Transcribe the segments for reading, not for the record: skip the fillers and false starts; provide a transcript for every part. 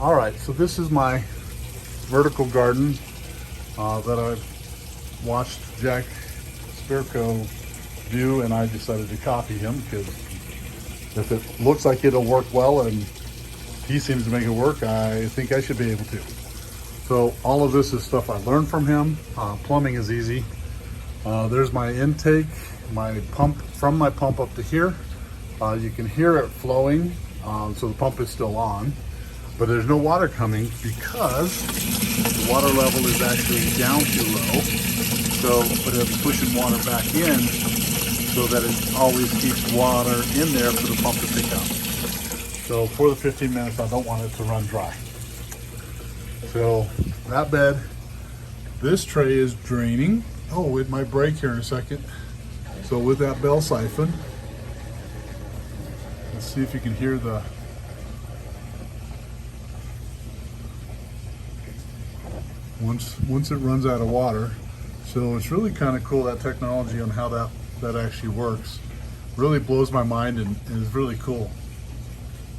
All right, so this is my vertical garden that I've watched Jack Spirko do, and I decided to copy him because if it looks like it'll work well and he seems to make it work, I think I should be able to. So all of this is stuff I learned from him. Plumbing is easy. There's my intake, my pump, from my pump up to here. You can hear it flowing, so the pump is still on, but there's no water coming because the water level is actually down too low. So, but it's pushing water back in so that it always keeps water in there for the pump to pick up. So for the 15 minutes, I don't want it to run dry. So that bed, this tray is draining. Oh, it might break here in a second. So with that bell siphon, let's see if you can hear the once it runs out of water. So it's really kind of cool, that technology on how that actually works. Really blows my mind and is really cool.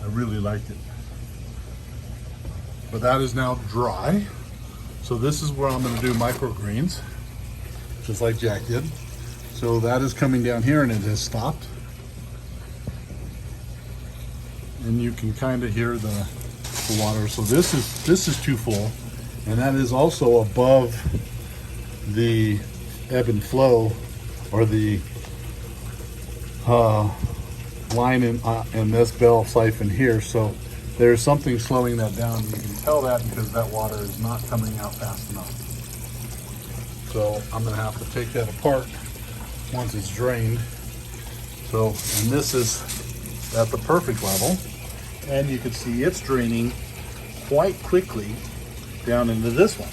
I really liked it. But that is now dry. So this is where I'm going to do microgreens, just like Jack did. So that is coming down here and it has stopped. And you can kind of hear the water. So this is too full, and that is also above the ebb and flow, or the line in this bell siphon here. So there's something slowing that down. You can tell that because that water is not coming out fast enough. So I'm going to have to take that apart once it's drained. So, and this is at the perfect level, and you can see it's draining quite quickly down into this one,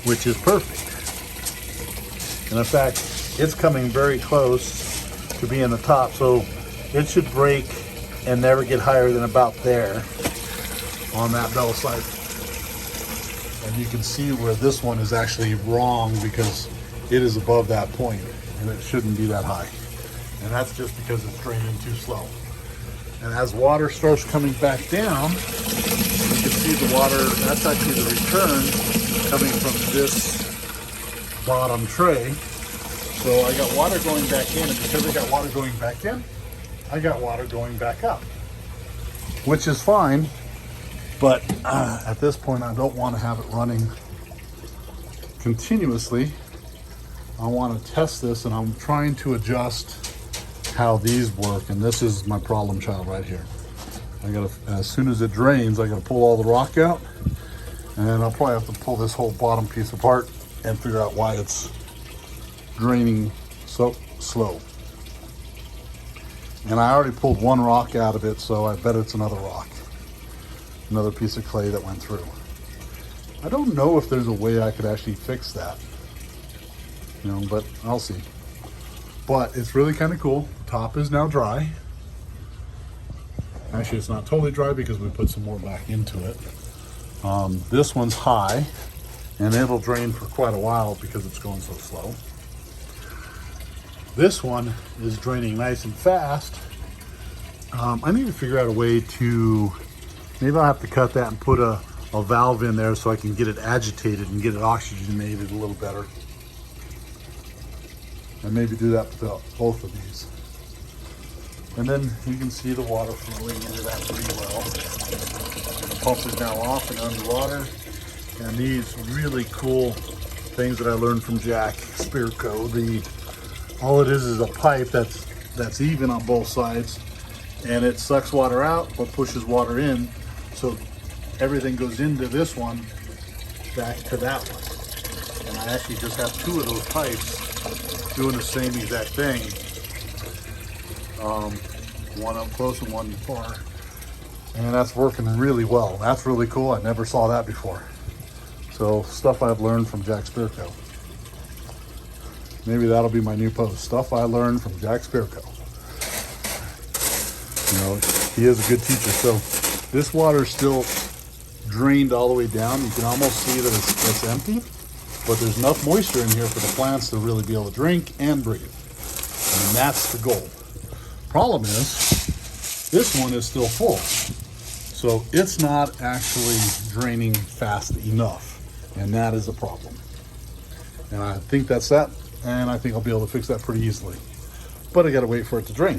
which is perfect. And in fact, it's coming very close to being the top, so it should break and never get higher than about there on that bell siphon. And you can see where this one is actually wrong because it is above that point and it shouldn't be that high. And that's just because it's draining too slow. And as water starts coming back down, you can see the water, that's actually the return coming from this bottom tray. So I got water going back in, and because I got water going back in, I got water going back up, which is fine. But at this point, I don't want to have it running continuously. I want to test this, and I'm trying to adjust how these work. And this is my problem child right here. I gotta, as soon as it drains, I gotta pull all the rock out, and then I'll probably have to pull this whole bottom piece apart and figure out why it's draining so slow. And I already pulled one rock out of it, so I bet it's another rock. Another piece of clay that went through. I don't know if there's a way I could actually fix that, you know, but I'll see. But it's really kind of cool. Top is now dry. Actually, it's not totally dry because we put some more back into it. This one's high, and it'll drain for quite a while because it's going so slow. This one is draining nice and fast. I need to figure out a way to, maybe I'll have to cut that and put a valve in there so I can get it agitated and get it oxygenated a little better. And maybe do that with both of these. And then you can see the water flowing into that pretty well. The pump is now off and underwater. And these really cool things that I learned from Jack Spirko. All it is a pipe that's even on both sides, and it sucks water out but pushes water in. So everything goes into this one back to that one. And I actually just have two of those pipes doing the same exact thing. One up close and one far. And that's working really well. That's really cool. I never saw that before. So stuff I've learned from Jack Spirko. Maybe that'll be my new post. Stuff I learned from Jack Spirko. You know, he is a good teacher. So this water is still drained all the way down. You can almost see that it's empty. But there's enough moisture in here for the plants to really be able to drink and breathe. And that's the goal. Problem is, this one is still full. So it's not actually draining fast enough, and that is a problem. And I think that's that, and I think I'll be able to fix that pretty easily. But I gotta wait for it to drain.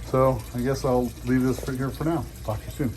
So I guess I'll leave this here for now. Talk to you soon.